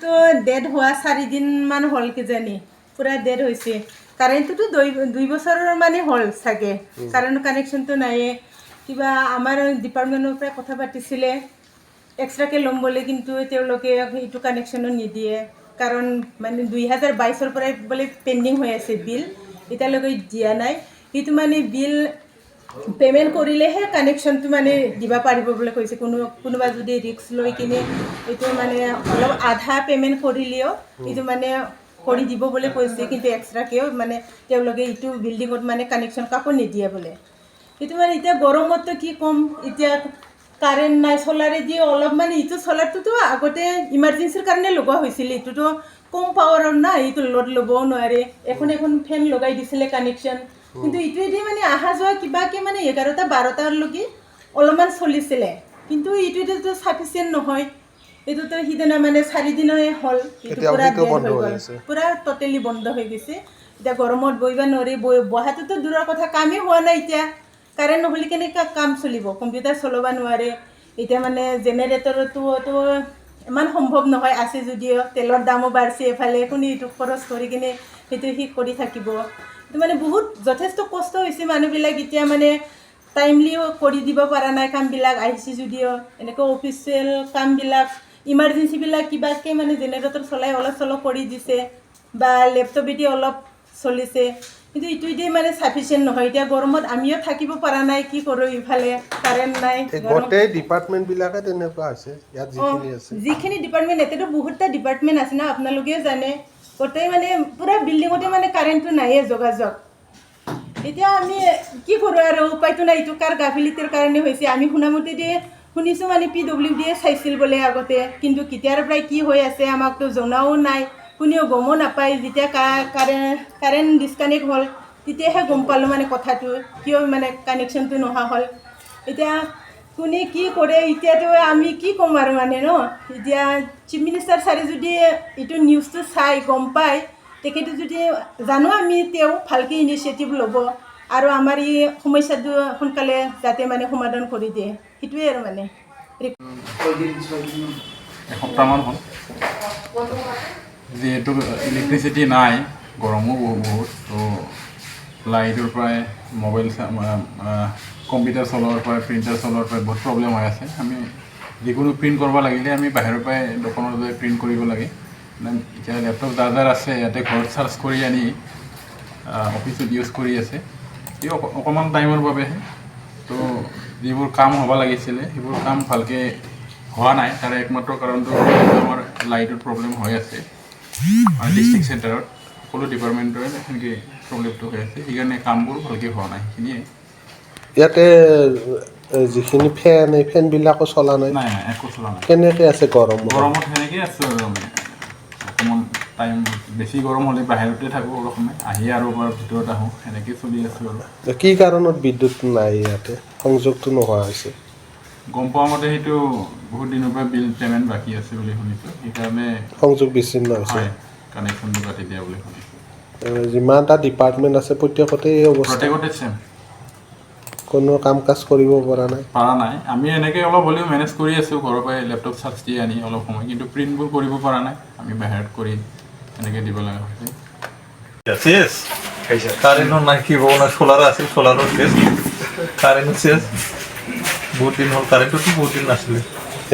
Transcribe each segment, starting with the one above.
এইটোতো ডেড হোৱা 4 দিনমান হ'ল কিজানি পুৰা ডেড হৈছে কাৰেণ্টটোতো 2 বছৰৰ মানে হ'ল চাগে কাৰেণ্ট কানেকশ্যনটো নাইয়ে কিবা আমাৰ ডিপাৰ্টমেণ্টৰ পৰা কথা পাতিছিলে এক্সট্ৰাকৈ ল'ম বুলি কিন্তু তেওঁলোকে এইটো কানেকশ্যনো নিদিয়ে কাৰণ মানে 2022ৰ পৰাই বোলে পেণ্ডিং হৈ আছে বিল এতিয়ালৈকে দিয়া নাই সেইটো মানে বিল পেমেণ্ট কৰিলেহে কানেকশ্যনটো মানে দিব পাৰিব বুলি কৈছে কোনোবা যদি ৰিস্ক লৈ কিনে এইটো মানে অলপ আধা পেমেণ্ট কৰিলেও এইটো মানে কৰি দিব বুলি কৈছে কিন্তু এক্সট্ৰাকৈও মানে তেওঁলোকে এইটো বিল্ডিঙত মানে কানেকশ্যন কাকো নিদিয়ে বোলে সেইটো মানে এতিয়া গৰমততো কি ক'ম এতিয়া কাৰেণ্ট নাই চ'লাৰেদি অলপ মানে এইটো চ'লাৰটোতো আগতে ইমাৰ্জেঞ্চিৰ কাৰণে লগোৱা হৈছিল এইটোতো কম পাৱাৰৰ না এইটো লোড ল'বও নোৱাৰে এখন ফেন লগাই দিছিলে কানেকশ্যন কিন্তু এইটোৱেদি মানে অহা যোৱা কিবাকৈ মানে 11টা 12টালৈকে অলপমান চলিছিলে কিন্তু এইটোতো চাফিচিয়েণ্ট নহয় এইটোতো সিদিনা মানে 4 দিনৰে হ'ল এইটো পুৰা ডেড হৈ গ'ল পুৰা ট'টেলি বন্ধ হৈ গৈছে এতিয়া গৰমত বহিব নোৱাৰি বহাটোতো দূৰৰ কথা কামেই হোৱা নাই এতিয়া কাৰেণ্ট নহ'লে কেনেকৈ কাম চলিব কম্পিউটাৰ চলাব নোৱাৰে এতিয়া মানে জেনেৰেটৰটোতো ইমান সম্ভৱ নহয় আছে যদিও তেলৰ দামো বাঢ়ছে এফালে কোনে এইটো খৰচ কৰি কিনে সেইটো ঠিক কৰি থাকিব এইটো মানে বহুত যথেষ্ট কষ্ট হৈছে মানুহবিলাক এতিয়া মানে টাইমলিও কৰি দিব পৰা নাই কামবিলাক আহিছে যদিও এনেকৈ অফিচিয়েল কামবিলাক ইমাৰ্জেঞ্চিবিলাক কিবাকৈ মানে জেনেৰেটৰ চলাই অলপ চলপ কৰি দিছে বা লেপটপেদি অলপ চলিছে কিন্তু এইটোৱেদি মানে চাফিচিয়েণ্ট নহয় এতিয়া গৰমত আমিও থাকিব পৰা নাই কি কৰোঁ ইফালে কাৰেণ্ট নাই গোটেই ডিপাৰ্টমেণ্টবিলাকে তেনেকুৱা আছে ইয়াত যিখিনি আছে যিখিনি ডিপাৰ্টমেণ্ট এতিয়াতো বহুতটা ডিপাৰ্টমেণ্ট আছে না আপোনালোকেও জানে গোটেই মানে পুৰা বিল্ডিঙতে মানে কাৰেণ্টটো নাইয়ে যোগাযোগ এতিয়া আমি কি কৰোঁ আৰু উপায়টো নাই এইটো কাৰ গাফিলতিৰ কাৰণে হৈছে আমি শুনামতেদি শুনিছোঁ মানে PWDয়ে চাইছিল বোলে আগতে কিন্তু কেতিয়াৰ পৰাই কি হৈ আছে আমাকতো জনাও নাই কোনেও গমো নাপায় যেতিয়া কাৰেণ্ট ডিছকানেক্ট হ'ল তেতিয়াহে গম পালোঁ মানে কথাটো কিয় মানে কানেকশ্যনটো নোহোৱা হ'ল এতিয়া কোনে কি কৰে এতিয়াতো আমি কি ক'ম আৰু মানে ন এতিয়া চিফ মিনিষ্টাৰ ছাৰে যদি এইটো নিউজটো চাই গম পায় তেখেতে যদি জানো আমি তেওঁ ভালকৈ ইনিচিয়েটিভ ল'ব আৰু আমাৰ এই সমস্যাটো সোনকালে যাতে মানে সমাধান কৰি দিয়ে সেইটোৱে আৰু মানে এসপ্তাহমান হ'ল যিহেতু ইলেক্ট্ৰিচিটি নাই গৰমো বহুত তো লাইটৰ পৰাই মোবাইল কম্পিউটাৰ চলোৱাৰ পৰাই প্ৰিণ্টাৰ চলোৱাৰ পৰাই বহুত প্ৰব্লেম হৈ আছে আমি যিকোনো প্ৰিণ্ট কৰিব লাগিলে আমি বাহিৰৰ পৰাই দোকানত গৈ প্ৰিণ্ট কৰিব লাগে এতিয়া লেপটপ যাৰ আছে ইয়াতে ঘৰত চাৰ্জ কৰি আনি অফিচত ইউজ কৰি আছে এই অকণমান টাইমৰ বাবেহে তো যিবোৰ কাম হ'ব লাগিছিলে সেইবোৰ কাম ভালকৈ হোৱা নাই তাৰে একমাত্ৰ কাৰণটো আমাৰ লাইটৰ প্ৰব্লেম হৈ আছে ডিষ্ট্ৰিক্ট চেণ্টাৰত সকলো ডিপাৰ্টমেণ্টৰে সেনেকৈ প্ৰব্লেমটো হৈ আছে সেইকাৰণে কামবোৰ ভালকৈ হোৱা নাই সেইখিনিয়ে ইয়াতে যিখিনি ফেন এই ফেনবিলাকো চলা নাই নাই একো চলা নাই কেনেকৈ আছে গৰমত সেনেকৈ আছোঁ আৰু আমি অকণমান টাইম বেছি গৰম হ'লে বাহিৰতে থাকোঁ অলপ সময় আহি আৰু এবাৰ ভিতৰত আহোঁ সেনেকৈ চলি আছোঁ আৰু কি কাৰণত বিদ্যুৎ নাই ইয়াতে সংযোগটো নোহোৱা হৈছে গম পোৱা মতে সেইটো বহুত দিনৰ পৰা বিল পে'মেণ্ট বাকী আছে বুলি শুনিছোঁ সেইকাৰণে সংযোগ বিচ্ছিন্ন হৈছে হয় কানেকশ্যনটো কাটি দিয়া বুলি শুনিছোঁ যিমানটা ডিপাৰ্টমেণ্ট আছে প্ৰত্যেকতে এই অৱস্থা প্ৰত্যেকতে চেম কোনো কাম কাজ কৰিব পৰা নাই আমি এনেকৈ অলপ হ'লেও মেনেজ কৰি আছোঁ ঘৰৰ পৰাই লেপটপ চাৰ্জ দি আনি অলপ সময় কিন্তু প্ৰিণ্টবোৰ কৰিব পৰা নাই আমি বাহিৰত কৰি এনেকৈ দিব লগা হৈছে শেষ কারেন্টও নাই কি বলবো না সোলার আছে সোলারও শেষ কারেন্টও শেষ বহুত দিন হ'ল কারেন্টটো বহুত দিন নাছিলে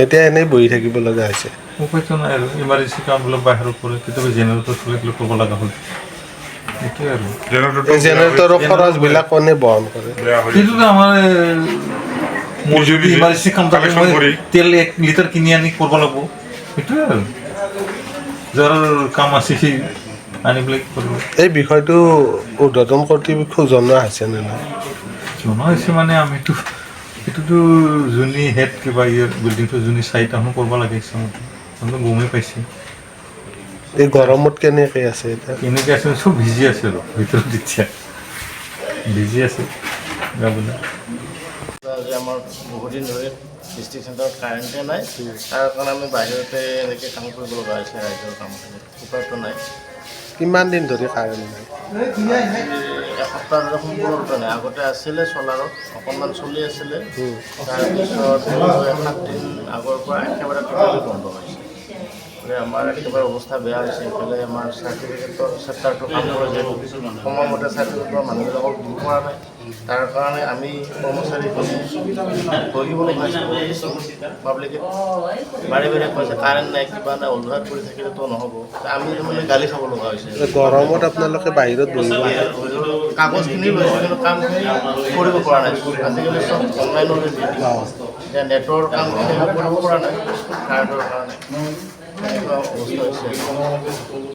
এতিয়া এনেই বহি থাকিব লগা হৈছে উপায়তো নাই আৰু ইমাৰ্জেঞ্চি কামবিলাক বাহিৰত পৰে কেতিয়াবা জেনেৰেটৰ চলে কৰিব লগা হ'ল এইটোৱে আৰু জেনেৰেটৰৰ খৰচবিলাক কোনে বহন কৰে সেইটোতো আমাৰ মোৰ যদি ইমাৰ্জেঞ্চি কাম থাকে মই তেল 1 লিটাৰ কিনি আনি কৰিব লাগিব সেইটোৱে আৰু যাৰ কাম আছে সেই আনি পেলাই কৰিব এই বিষয়টো উৰ্ধতন কৰ্তৃপক্ষক জনোৱা হৈছে নে নাই জনোৱা হৈছে মানে আমিতো এইটোতো যোনী হেড কিবা ইয়াৰ বিল্ডিংটো যোনী চাইড আহোঁ কৰিব লাগে ইচ্ছামতে গমেই পাইছে এই গৰমত কেনেকৈ আছে এতিয়া কেনেকৈ আছে চব ভিজি আছে আৰু ভিতৰত এতিয়া ভিজি আছে গাবিলাক আমাৰ বহুত দিন ধৰি ডিষ্ট্ৰিক্ট চেণ্টাৰত কাৰেণ্টে নাই তাৰ কাৰণে আমি বাহিৰতে এনেকৈ কাম কৰিব লগা হৈছে ৰাইজৰ কামখিনি উপায়টো নাই কিমান দিন ধৰি কাৰেণ্ট নাই এসপ্তাহ ধৰি সম্পূৰ্ণৰূপে নাই আগতে আছিলে চলাৰত অকণমান চলি আছিলে তাৰপিছত 7 দিন আগৰ পৰা একেবাৰে টোটেলি বন্ধ হৈছে যে আমাৰ একেবাৰে অৱস্থা বেয়া হৈছে। এইফালে আমাৰ চাৰ্টিফিকেটৰ চেপ্টাৰটো কাম কৰে যিহেতু সময়মতে চাৰ্টিফিকেটৰ মানুহবিলাকক দিব পৰা নাই। তাৰ কাৰণে আমি কৰ্মচাৰীখিনি বহিবলৈ পাইছোঁ। পাব্লিকে বাৰে বাৰে কৈছে কাৰেণ্ট নাই, কিবা নাই, অজুহাত কৰি থাকিলেতো নহ'ব। আমি মানে গালি খাব লগা হৈছে। গৰমত আপোনালোকে বাহিৰত বহিব কাগজখিনি লৈছোঁ কিন্তু কামখিনি কৰিব পৰা নাই। আজিকালি চব অনলাইনতে এতিয়া নেটৰ কামখিনি কৰিব পৰা নাই কাৰেণ্টৰ কাৰণে। এনেকুৱা অৱস্থা হৈছে।